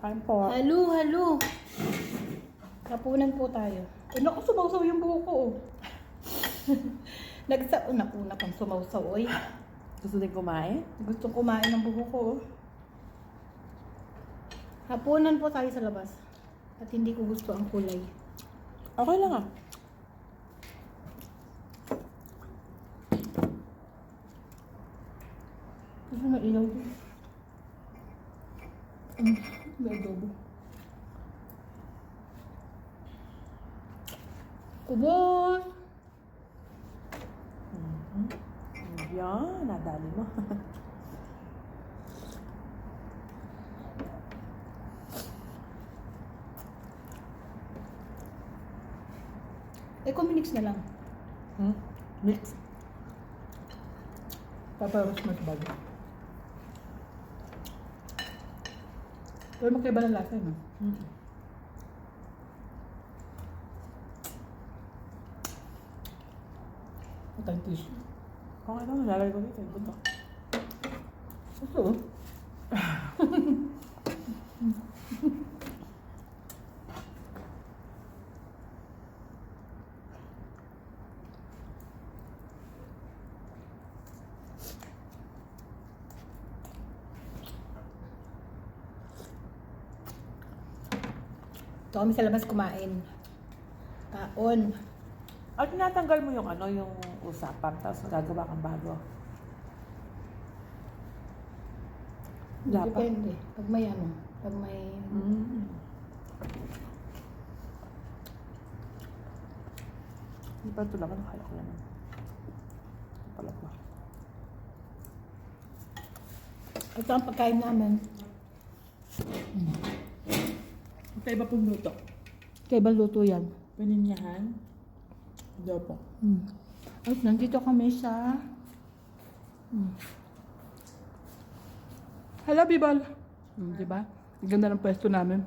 Kain po. Halo, halo. Hapunan po tayo. Naku, sumawsaw yung buhok ko. Una pang sumawsaw, oy. Gusto din kumain? Gusto kumain ng buhok ko. Hapunan po tayo sa labas. At hindi ko gusto ang kulay. Okay lang ah. Gusto na ilaw din. May adobo. Kubos! Yan, nadali mo. Kuminix na lang. Mix. Paparos mas bago. Pero magkaiba ng lasa, no? Matang tissue. Okay lang, lalagay ko dito. Ito. Gusto? Ito kami sa labas kumain. Taon. At tinatanggal mo yung ano, yung usapan, tapos gagawa kang bago. Dapat. Depende. Pag may ano, pag may... Hindi pa ito lang, nakala ko yan. Palat mo. Ito ang pagkain namin. Magkaiba pong luto. Kaibang luto yan. Paninyahan. Adobo. At nandito kami sa... Hello, Bibal! Diba? Ang ganda ng pwesto namin.